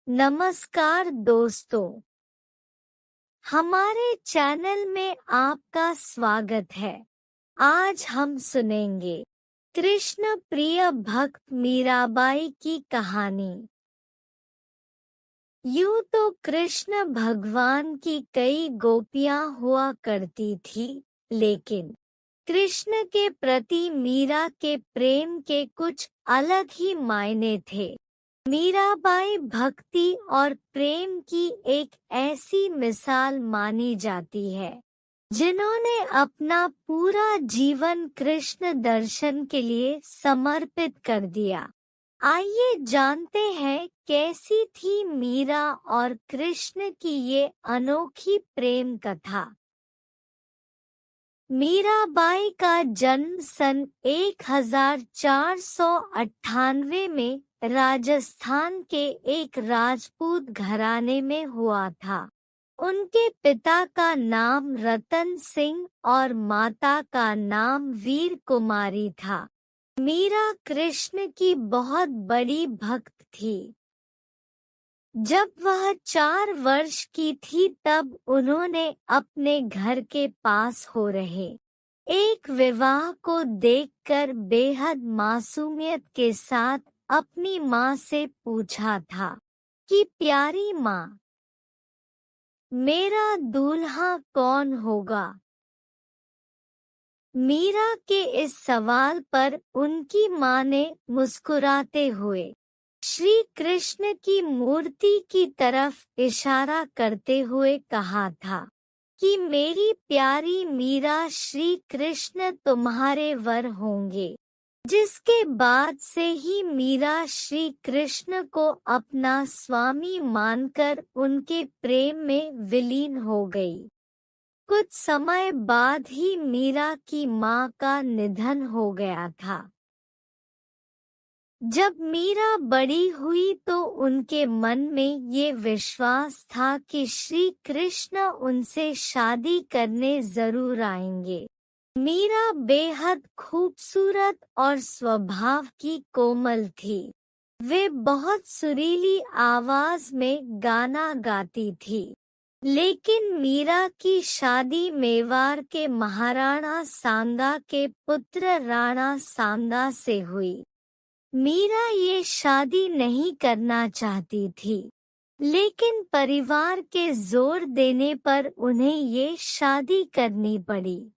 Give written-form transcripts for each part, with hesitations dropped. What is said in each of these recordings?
नमस्कार दोस्तों, हमारे चैनल में आपका स्वागत है। आज हम सुनेंगे कृष्ण प्रिय भक्त मीराबाई की कहानी। यूं तो कृष्ण भगवान की कई गोपियां हुआ करती थी, लेकिन कृष्ण के प्रति मीरा के प्रेम के कुछ अलग ही मायने थे। मीराबाई भक्ति और प्रेम की एक ऐसी मिसाल मानी जाती है जिन्होंने अपना पूरा जीवन कृष्ण दर्शन के लिए समर्पित कर दिया। आइए जानते हैं कैसी थी मीरा और कृष्ण की ये अनोखी प्रेम कथा। मीराबाई का जन्म सन 1498 में राजस्थान के एक राजपूत घराने में हुआ था। उनके पिता का नाम रतन सिंह और माता का नाम वीर कुमारी था। मीरा कृष्ण की बहुत बड़ी भक्त थी। जब वह 4 वर्ष की थी तब उन्होंने अपने घर के पास हो रहे एक विवाह को देखकर बेहद मासूमियत के साथ अपनी माँ से पूछा था कि प्यारी माँ, मेरा दूल्हा कौन होगा। मीरा के इस सवाल पर उनकी माँ ने मुस्कुराते हुए श्री कृष्ण की मूर्ति की तरफ इशारा करते हुए कहा था कि मेरी प्यारी मीरा, श्री कृष्ण तुम्हारे वर होंगे। जिसके बाद से ही मीरा श्री कृष्ण को अपना स्वामी मानकर उनके प्रेम में विलीन हो गई। कुछ समय बाद ही मीरा की माँ का निधन हो गया था। जब मीरा बड़ी हुई तो उनके मन में ये विश्वास था कि श्री कृष्ण उनसे शादी करने जरूर आएंगे। मीरा बेहद खूबसूरत और स्वभाव की कोमल थी। वे बहुत सुरीली आवाज में गाना गाती थी। लेकिन मीरा की शादी मेवाड़ के महाराणा सांगा के पुत्र राणा सांगा से हुई। मीरा ये शादी नहीं करना चाहती थी, लेकिन परिवार के जोर देने पर उन्हें ये शादी करनी पड़ी।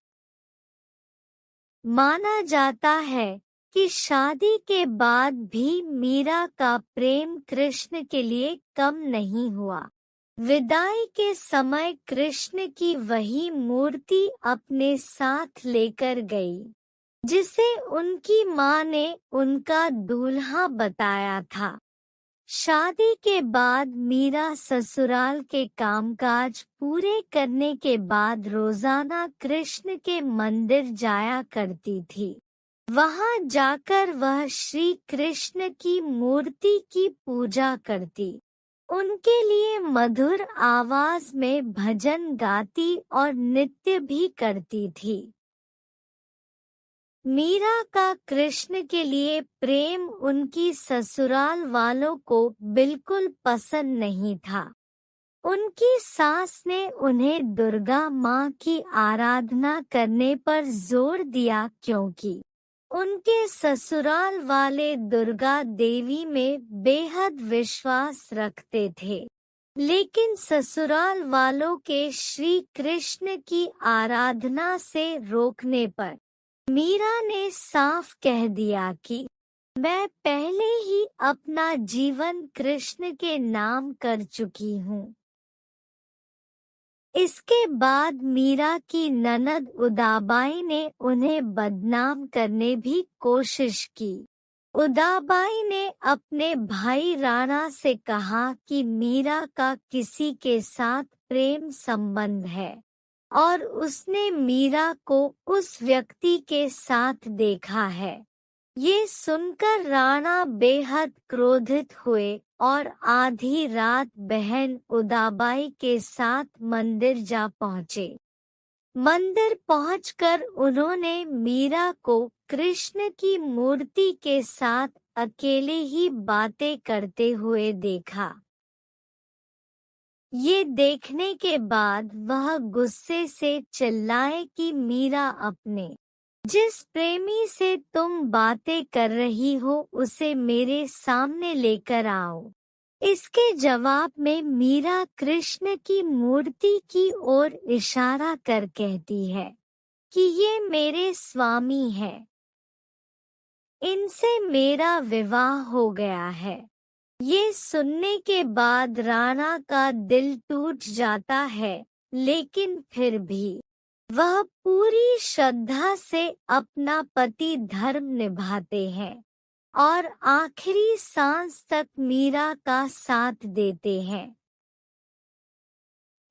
माना जाता है कि शादी के बाद भी मीरा का प्रेम कृष्ण के लिए कम नहीं हुआ। विदाई के समय कृष्ण की वही मूर्ति अपने साथ लेकर गई, जिसे उनकी माँ ने उनका दूल्हा बताया था। शादी के बाद मीरा ससुराल के कामकाज पूरे करने के बाद रोजाना कृष्ण के मंदिर जाया करती थी। वहां जाकर वह श्री कृष्ण की मूर्ति की पूजा करती, उनके लिए मधुर आवाज में भजन गाती और नृत्य भी करती थी। मीरा का कृष्ण के लिए प्रेम उनकी ससुराल वालों को बिल्कुल पसंद नहीं था। उनकी सास ने उन्हें दुर्गा माँ की आराधना करने पर जोर दिया, क्योंकि उनके ससुराल वाले दुर्गा देवी में बेहद विश्वास रखते थे। लेकिन ससुराल वालों के श्री कृष्ण की आराधना से रोकने पर मीरा ने साफ कह दिया कि मैं पहले ही अपना जीवन कृष्ण के नाम कर चुकी हूँ। इसके बाद मीरा की ननद उदाबाई ने उन्हें बदनाम करने भी कोशिश की। उदाबाई ने अपने भाई राणा से कहा कि मीरा का किसी के साथ प्रेम संबंध है और उसने मीरा को उस व्यक्ति के साथ देखा है। ये सुनकर राणा बेहद क्रोधित हुए और आधी रात बहन उदाबाई के साथ मंदिर जा पहुँचे। मंदिर पहुंचकर उन्होंने मीरा को कृष्ण की मूर्ति के साथ अकेले ही बातें करते हुए देखा। ये देखने के बाद वह गुस्से से चिल्लाए कि मीरा, अपने जिस प्रेमी से तुम बातें कर रही हो उसे मेरे सामने लेकर आओ। इसके जवाब में मीरा कृष्ण की मूर्ति की ओर इशारा कर कहती है कि ये मेरे स्वामी हैं, इनसे मेरा विवाह हो गया है। ये सुनने के बाद राणा का दिल टूट जाता है, लेकिन फिर भी वह पूरी श्रद्धा से अपना पति धर्म निभाते हैं और आखिरी सांस तक मीरा का साथ देते हैं।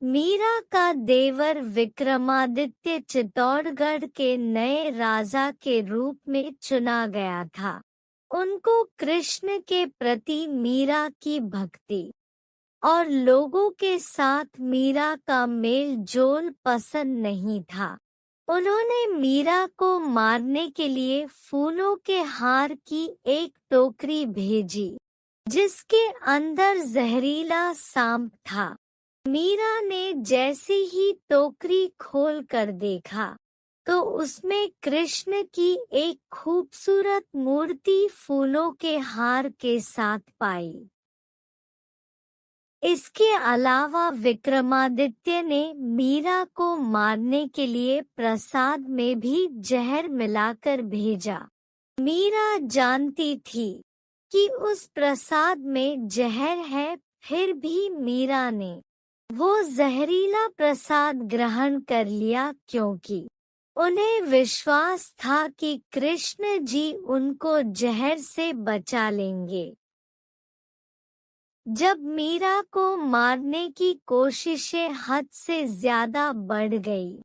मीरा का देवर विक्रमादित्य चित्तौड़गढ़ के नए राजा के रूप में चुना गया था। उनको कृष्ण के प्रति मीरा की भक्ति और लोगों के साथ मीरा का मेल जोल पसंद नहीं था। उन्होंने मीरा को मारने के लिए फूलों के हार की एक टोकरी भेजी, जिसके अंदर जहरीला सांप था। मीरा ने जैसे ही टोकरी खोल कर देखा तो उसमें कृष्ण की एक खूबसूरत मूर्ति फूलों के हार के साथ पाई। इसके अलावा विक्रमादित्य ने मीरा को मारने के लिए प्रसाद में भी जहर मिलाकर भेजा। मीरा जानती थी कि उस प्रसाद में जहर है, फिर भी मीरा ने वो जहरीला प्रसाद ग्रहण कर लिया, क्योंकि उन्हें विश्वास था कि कृष्ण जी उनको जहर से बचा लेंगे। जब मीरा को मारने की कोशिशें हद से ज्यादा बढ़ गई,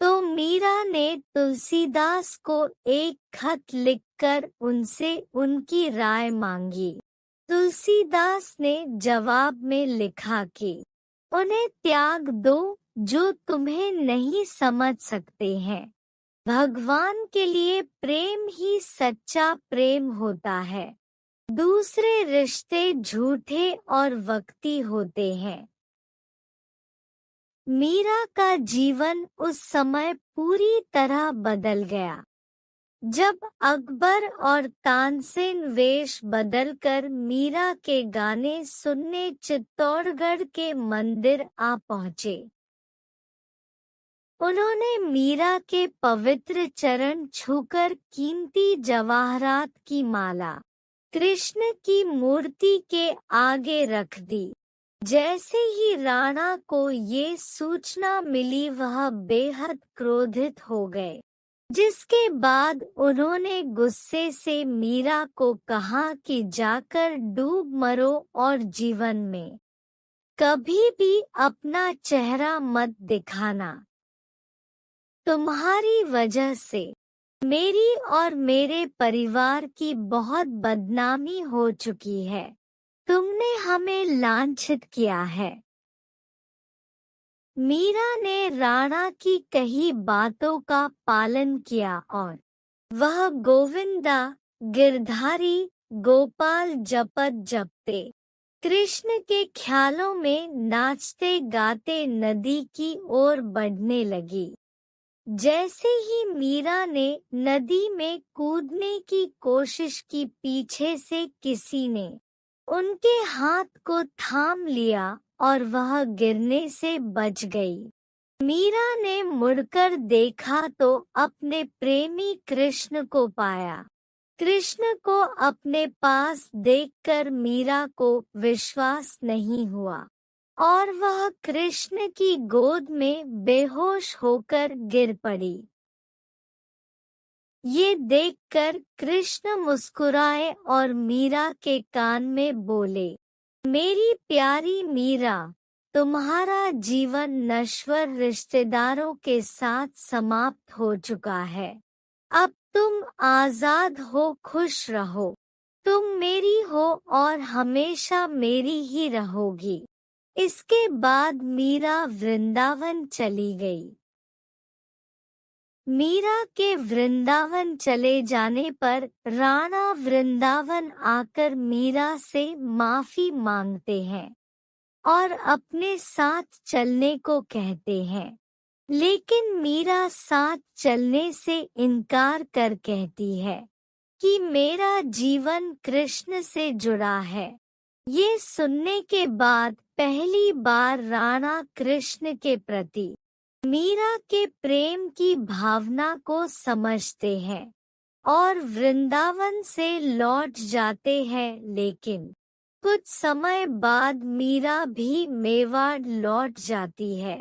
तो मीरा ने तुलसीदास को एक खत लिखकर उनसे उनकी राय मांगी। तुलसीदास ने जवाब में लिखा कि उन्हें त्याग दो जो तुम्हें नहीं समझ सकते हैं। भगवान के लिए प्रेम ही सच्चा प्रेम होता है, दूसरे रिश्ते झूठे और वक्ती होते हैं। मीरा का जीवन उस समय पूरी तरह बदल गया जब अकबर और तानसेन वेश बदलकर मीरा के गाने सुनने चित्तौड़गढ़ के मंदिर आ पहुंचे। उन्होंने मीरा के पवित्र चरण छूकर कीमती जवाहरात की माला कृष्ण की मूर्ति के आगे रख दी। जैसे ही राणा को ये सूचना मिली, वह बेहद क्रोधित हो गए, जिसके बाद उन्होंने गुस्से से मीरा को कहा कि जाकर डूब मरो और जीवन में कभी भी अपना चेहरा मत दिखाना। तुम्हारी वजह से मेरी और मेरे परिवार की बहुत बदनामी हो चुकी है। तुमने हमें लांछित किया है। मीरा ने राणा की कही बातों का पालन किया और वह गोविंदा गिरधारी गोपाल जपत जपते कृष्ण के ख्यालों में नाचते गाते नदी की ओर बढ़ने लगी। जैसे ही मीरा ने नदी में कूदने की कोशिश की, पीछे से किसी ने उनके हाथ को थाम लिया और वह गिरने से बच गई। मीरा ने मुड़कर देखा तो अपने प्रेमी कृष्ण को पाया। कृष्ण को अपने पास देखकर मीरा को विश्वास नहीं हुआ और वह कृष्ण की गोद में बेहोश होकर गिर पड़ी। ये देखकर कृष्ण मुस्कुराए और मीरा के कान में बोले, मेरी प्यारी मीरा, तुम्हारा जीवन नश्वर रिश्तेदारों के साथ समाप्त हो चुका है। अब तुम आजाद हो, खुश रहो। तुम मेरी हो और हमेशा मेरी ही रहोगी। इसके बाद मीरा वृंदावन चली गई। मीरा के वृंदावन चले जाने पर राणा वृंदावन आकर मीरा से माफी मांगते हैं। और अपने साथ चलने को कहते हैं। लेकिन मीरा साथ चलने से इनकार कर कहती है कि मेरा जीवन कृष्ण से जुड़ा है। ये सुनने के बाद पहली बार राणा कृष्ण के प्रति मीरा के प्रेम की भावना को समझते हैं और वृंदावन से लौट जाते हैं। लेकिन कुछ समय बाद मीरा भी मेवाड़ लौट जाती है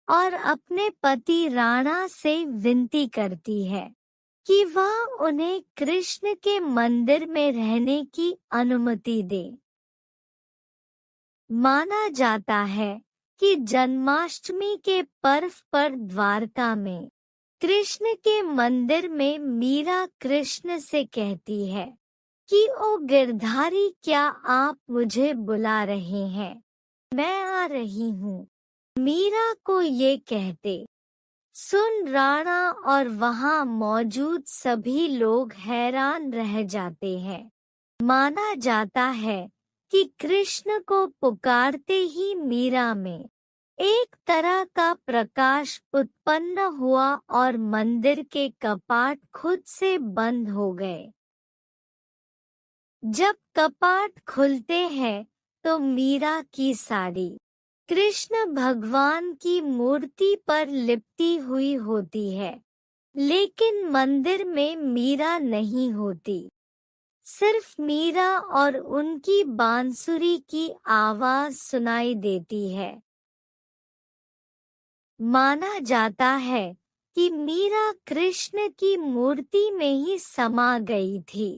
और अपने पति राणा से विनती करती है कि वह उन्हें कृष्ण के मंदिर में रहने की अनुमति दे। माना जाता है कि जन्माष्टमी के पर्व पर द्वारका में कृष्ण के मंदिर में मीरा कृष्ण से कहती है कि ओ गिरधारी, क्या आप मुझे बुला रहे हैं? मैं आ रही हूँ। मीरा को ये कहते सुन राणा और वहाँ मौजूद सभी लोग हैरान रह जाते हैं। माना जाता है कि कृष्ण को पुकारते ही मीरा में एक तरह का प्रकाश उत्पन्न हुआ और मंदिर के कपाट खुद से बंद हो गए। जब कपाट खुलते हैं तो मीरा की साड़ी कृष्ण भगवान की मूर्ति पर लिपटी हुई होती है, लेकिन मंदिर में मीरा नहीं होती। सिर्फ मीरा और उनकी बांसुरी की आवाज सुनाई देती है। माना जाता है कि मीरा कृष्ण की मूर्ति में ही समा गई थी।